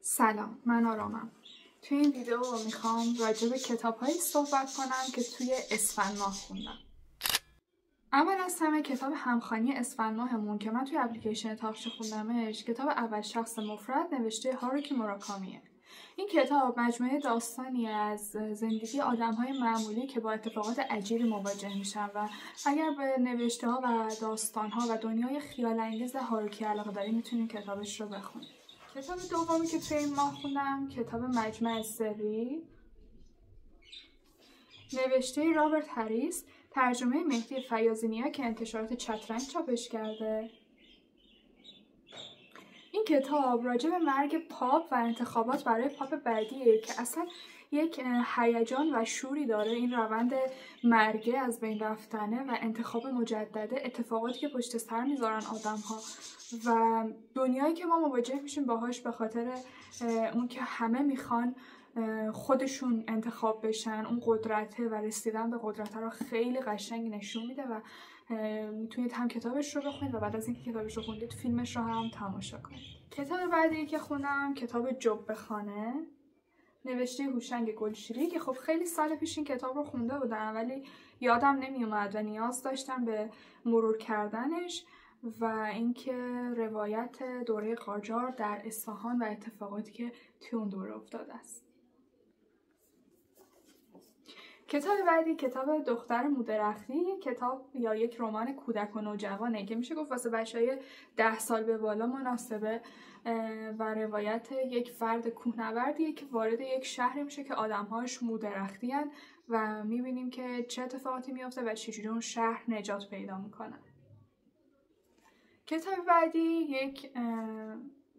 سلام، من آرامم. توی این ویدیو میخوام راجع به کتاب‌هایی صحبت کنم که توی اسفند ماه خوندم. اول از همه کتاب همخوانی اسفند ماهمون که من توی اپلیکیشن تاقچه خوندمش، کتاب اول شخص مفرد نوشته هاروکی موراکامیه. این کتاب مجموعه داستانی از زندگی آدم‌های معمولی که با اتفاقات عجیبی مواجه میشن و اگر به نوشته‌ها و داستان‌ها و دنیای خیال‌انگیز هاروکی علاقه دارید میتونید کتابش رو بخونید. کتاب دومی که توی این ماه خوندم کتاب مجمع سری نوشته رابرت هریس، ترجمه مهدی فیاضی نیا که انتشارات چترنگ چاپش کرده. این کتاب راجع به مرگ پاپ و انتخابات برای پاپ بعدیه که اصلا یک هیجان و شوری داره. این روند مرگه از بین رفتنه و انتخاب مجدده، اتفاقاتی که پشت سر میذارن آدم‌ها و دنیایی که ما مواجه میشیم باهاش به خاطر اون که همه میخوان خودشون انتخاب بشن. اون قدرته و رسیدن به قدرت رو خیلی قشنگ نشون میده و میتونید هم کتابش رو بخونید و بعد از اینکه کتابش رو خوندید فیلمش رو هم تماشا کنید. کتاب بعدی که خوندم کتاب جبه خانه نوشته هوشنگ گلشیری که خب خیلی سال پیش این کتاب رو خونده بودم ولی یادم نمی اومد و نیاز داشتم به مرور کردنش و اینکه روایت دوره قاجار در اصفهان و اتفاقاتی که توی اون دوره افتاده است. کتاب بعدی کتاب دختر مودرختی، کتاب یا یک رمان کودک و نوجوانه که میشه گفت واسه بچه‌های 10 سال به بالا مناسبه و روایت یک فرد کوهنوردیه که وارد یک شهری میشه که آدم‌هاش مودرختی هن و میبینیم که چه اتفاقاتی میفته و چجوری اون شهر نجات پیدا میکنه. کتاب بعدی یک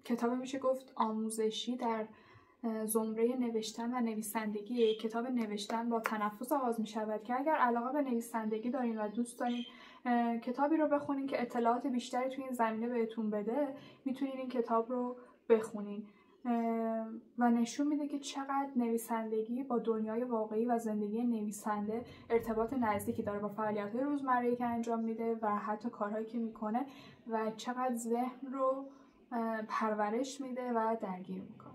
کتاب میشه گفت آموزشی در زمره نوشتن و نویسندگی. کتاب نوشتن با تنفس آغاز می شود که اگر علاقه به نویسندگی دارین و دوست دارین کتابی رو بخونین که اطلاعات بیشتری توی این زمینه بهتون بده، میتونین این کتاب رو بخونین و نشون میده که چقدر نویسندگی با دنیای واقعی و زندگی نویسنده ارتباط نزدیکی داره با فعالیت‌های روزمره‌ای که انجام میده و حتی کارهایی که میکنه و چقدر ذهن رو پرورش میده و درگیر میکنه.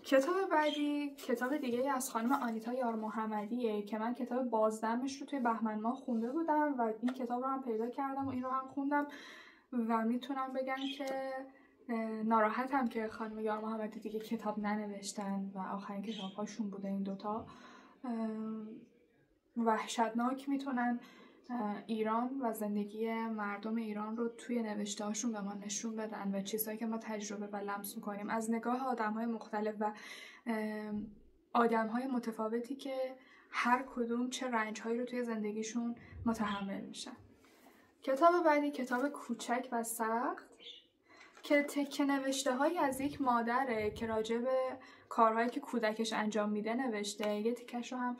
کتاب بعدی کتاب دیگه از خانم آنیتا یارمحمدیه که من کتاب بازدمش رو توی بهمن ماه خونده بودم و این کتاب رو هم پیدا کردم و این رو هم خوندم و میتونم بگم که ناراحتم که خانم یارمحمدی دیگه کتاب ننوشتن و آخرین کتاب هاشون بوده این دوتا. وحشتناک میتونن ایران و زندگی مردم ایران رو توی نوشته هاشون به ما نشون بدن و چیزهایی که ما تجربه و لمس میکنیم از نگاه آدم‌های مختلف و آدم‌های متفاوتی که هر کدوم چه رنج‌هایی رو توی زندگیشون متحمل میشن. کتاب بعدی کتاب کوچک و سخت که تکه نوشته هایی از یک مادره که راجع به کارهایی که کودکش انجام میده نوشته. یه تیکش رو هم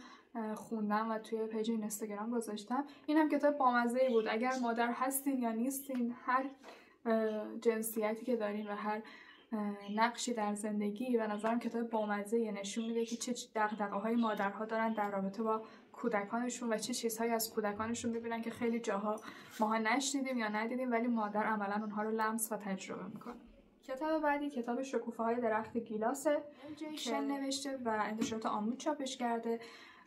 خوندم و توی پیج اینستاگرام گذاشتم. این هم کتاب بامزه‌ای بود. اگر مادر هستین یا نیستین، هر جنسیتی که دارین و هر نقشی در زندگی، به نظرم کتاب بامزه‌ای، نشون میده که چه دغدغه‌های مادرها دارن در رابطه با کودکانشون و چه چیزهایی از کودکانشون میبینن که خیلی جاها ماها نشنیدیم یا ندیدیم ولی مادر عملا اونها رو لمس و تجربه میکنه. کتاب بعدی کتاب شکوفه‌های درخت گیلاسه که نوشته و انتشارات آمود چاپش کرده.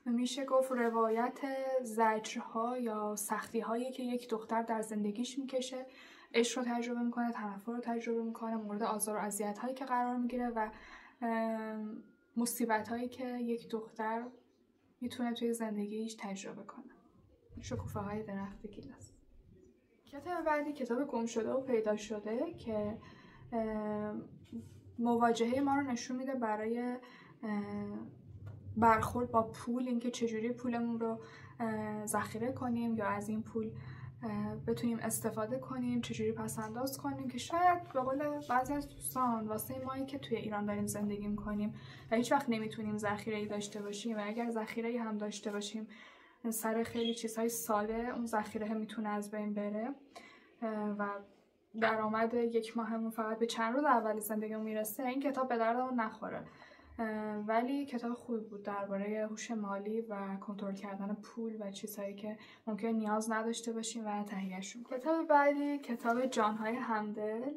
میشه گفت روایت زجرها یا سختی‌هایی که یک دختر در زندگیش میکشه، عشق رو تجربه میکنه، تنفر رو تجربه میکنه، مورد آزار و اذیت‌هایی که قرار میگیره و مصیبت‌هایی که یک دختر میتونه توی زندگیش تجربه کنه. شکوفه‌های درخت گیلاس. کتاب بعدی کتاب گم شده و پیدا شده که مواجهه ما رو نشون میده برای برخورد با پول، اینکه چجوری پولمون رو ذخیره کنیم یا از این پول بتونیم استفاده کنیم، چجوری پس انداز کنیم که شاید به قول بعضی از دوستان واسه مایی که توی ایران داریم زندگی میکنیم و هیچ وقت نمیتونیم ذخیره‌ای داشته باشیم و اگر ذخیره‌ای هم داشته باشیم سر خیلی چیزهای ساده اون ذخیره میتونه از بین بره و درآمد یک ماهمون فقط به چند روز اول زندگیمون میرسه. این کتاب به دردمون نخوره ولی کتاب خوبی بود درباره هوش مالی و کنترل کردن پول و چیزهایی که ممکن نیاز نداشته باشیم و تهیه‌شون کنیم. کتاب بعدی کتاب جانهای همدل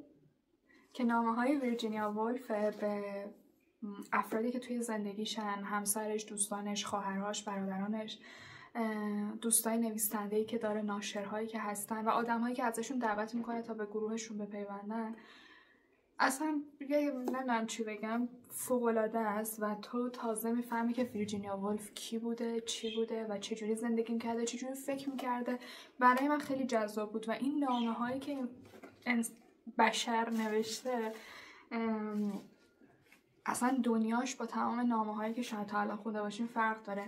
که نامه‌های ویرجینیا وولف به افرادی که توی زندگیشن، همسرش، دوستانش، خواهرهاش، برادرانش، دوستای نویسنده‌ای که داره، ناشرهایی که هستن و آدم‌هایی که ازشون دعوت میکنه تا به گروهشون بپیوندن، اصلا نمیدونم چی بگم، فوق‌العاده است و تو تازه میفهمی که ویرجینیا وولف کی بوده، چی بوده و چجوری زندگی میکرده، چجوری فکر میکرده. برای من خیلی جذاب بود و این نامه‌هایی که بشر نوشته اصلا دنیاش با تمام نامه‌هایی که شاید تا الان خونده باشیم فرق داره.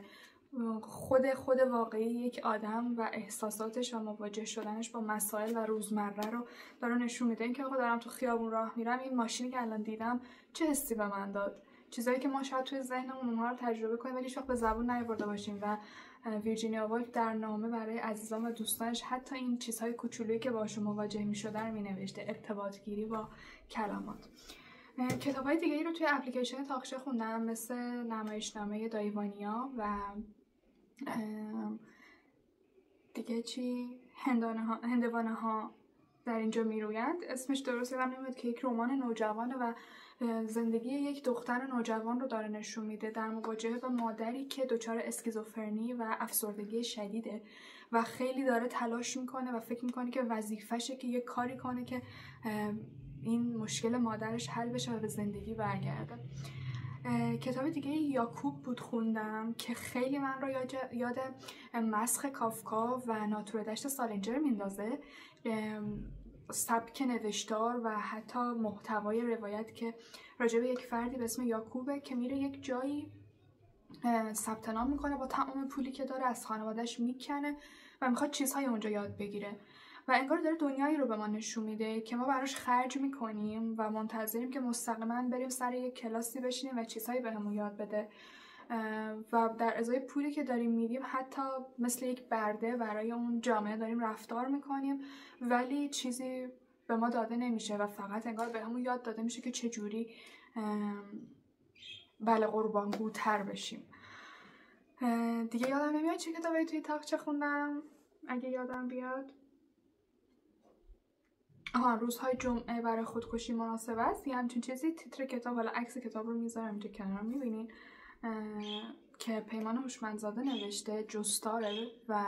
خود واقعی یک آدم و احساساتش و مواجه شدنش با مسائل و روزمره رو داره نشون میده. این که آقا دارم تو خیابون راه میرم، این ماشینی که الان دیدم چه حسی به من داد، چیزایی که ما شاید توی ذهنمون اونها رو تجربه کنیم ولی هیچ وقت به زبون نیاورده باشیم. و ویرجینیا وولف در نامه برای عزیزان و دوستانش حتی این چیزهای کوچولویی که باشون مواجه میشدن رو مینوشته، ارتباط گیری با کلمات. کتاب‌های دیگه‌ای رو توی اپلیکیشن تاقچه خوندم، مثل نمایشنامه دایوانیا و دیگه چی، هندوانه ها در اینجا میرویند. اسمش درست یادم نمیاد که یک رمان نوجوانه و زندگی یک دختر نوجوان رو داره نشون میده در مواجهه با مادری که دچار اسکیزوفرنی و افسردگی شدیده و خیلی داره تلاش میکنه و فکر میکنه که وظیفشه که یک کاری کنه که این مشکل مادرش حل بشه و به زندگی برگرده. کتاب دیگه یاکوب بود خوندم که خیلی من رو یاد مسخ کافکا و ناتوردشت سالینجر میندازه. سبک نوشتار و حتی محتوای روایت که راجع به یک فردی به اسم یاکوبه که میره یک جایی ثبت نام میکنه، با تمام پولی که داره از خانواده‌اش میکنه و میخواد چیزهای اونجا یاد بگیره و انگار داره دنیایی رو به ما نشون میده که ما براش خرج میکنیم و منتظریم که مستقیما بریم سر یک کلاسی بشینیم و چیزهایی بهمون یاد بده و در ازای پولی که داریم میدیم حتی مثل یک برده برای اون جامعه داریم رفتار میکنیم ولی چیزی به ما داده نمیشه و فقط انگار بهمون یاد داده میشه که چجوری قربانگوتر بشیم. دیگه یادم نمیاد چه کتابی توی تاقچه خوندم. اگه یادم بیاد، روزهای جمعه برای خودکشی مناسب است یا همچین چیزی، تیتر کتاب. حالا عکس کتاب رو میذارم اینجا کنار، میبینین که پیمان هوشمندزاده نوشته، جستاره و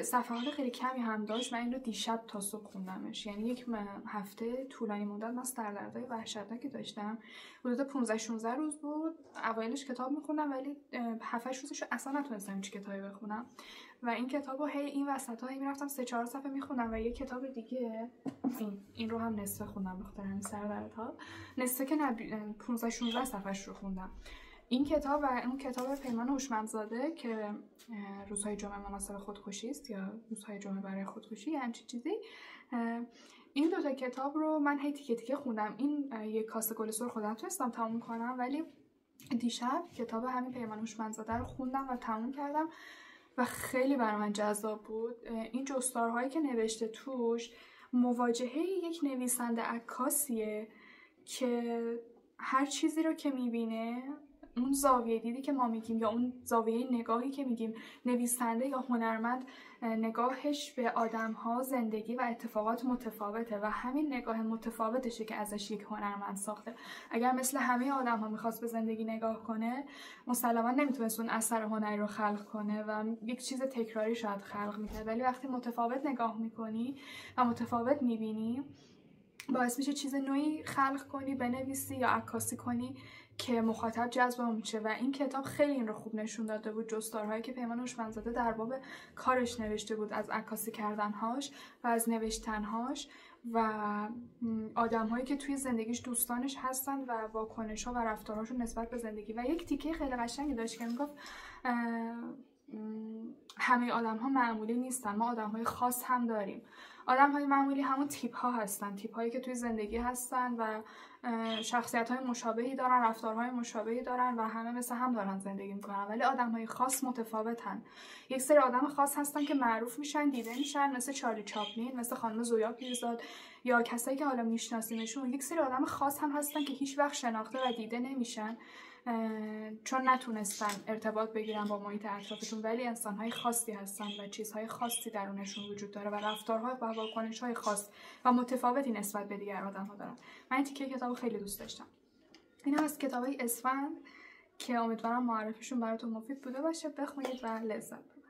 صفحات خیلی کمی هم داشت. من این رو دیشب تا صبح خوندمش، یعنی یک هفته طولانی مدت من سردردهای وحشتناکی داشتم. حدود 15-16 روز بود اوایلش کتاب میخوندم ولی 7-8 روزش اصلا نتونستم هیچ کتابی بخونم و این کتاب رو این وسط‌ها میرفتم 3-4 صفحه میخوندم و یه کتاب دیگه این رو هم نصفه خوندم بخاطر همین سردردها. نصفه که 15-16 صفحه‌اش رو خوندم. این کتاب و اون کتاب پیمان هوشمندزاده که روزهای جمعه مناسب خودکشی است یا روزهای جمعه برای خودکشی یا همچین چیزی، این دوتا کتاب رو من هی تیکه تیکه خوندم. این یک کاسه گل سرخ خودم تونستم تموم کنم ولی دیشب کتاب همین پیمان هوشمندزاده رو خوندم و تموم کردم و خیلی برای من جذاب بود. این جستارهایی که نوشته توش مواجهه یک نویسنده عکاسیه که هر چیزی رو که میبینه، اون زاویه دیدی که ما میگیم یا اون زاویه نگاهی که میگیم نویسنده یا هنرمند نگاهش به آدم‌ها، زندگی و اتفاقات متفاوته و همین نگاه متفاوتشه که ازش یک هنرمند ساخته. اگر مثل همه آدم‌ها می‌خواست به زندگی نگاه کنه، مسلماً نمیتونست اون اثر هنری رو خلق کنه و یک چیز تکراری شاید خلق می‌کرد. ولی وقتی متفاوت نگاه می‌کنی و متفاوت می‌بینی، باعث میشه چیز نوعی خلق کنی، بنویسی یا عکاسی کنی که مخاطب جذب میشه و این کتاب خیلی این رو خوب نشون داده بود. جستارهایی که پیمان هوشمندزاده در باب کارش نوشته بود، از عکاسی کردنهاش و از نوشتنهاش و آدم‌هایی که توی زندگیش دوستانش هستن و واکنش‌ها و رفتارهاشون نسبت به زندگی. و یک تیکه خیلی قشنگی داشت که میگفت همه آدم‌ها معمولی نیستن، ما آدم‌های خاص هم داریم. آدم‌های معمولی همون تیپ‌ها هستن، تیپ‌هایی که توی زندگی هستن و شخصیت‌های مشابهی دارن، رفتارهای مشابهی دارن و همه مثل هم دارن زندگی می‌کنن. ولی آدم‌های خاص متفاوتن. یک سری آدم خاص هستن که معروف میشن، دیده میشن، مثل چارلی چاپلین، مثل خانم زویا پیرزاد یا کسایی که حالا میشناسیمشون. یک سری آدم خاص هم هستن که هیچ وقت شناخته و دیده نمیشن چون نتونستن ارتباط بگیرن با محیط اطرافتون، ولی انسان‌های خاصی هستن و چیزهای خاصی درونشون وجود داره و رفتارها و واکنش‌های خاص و متفاوتی نسبت به دیگر آدم‌ها دارن. من این تیکه کتابو خیلی دوست داشتم. اینا از کتابای اسفند که امیدوارم معرفیشون براتون مفید بوده باشه. بخونید و لذت ببرید.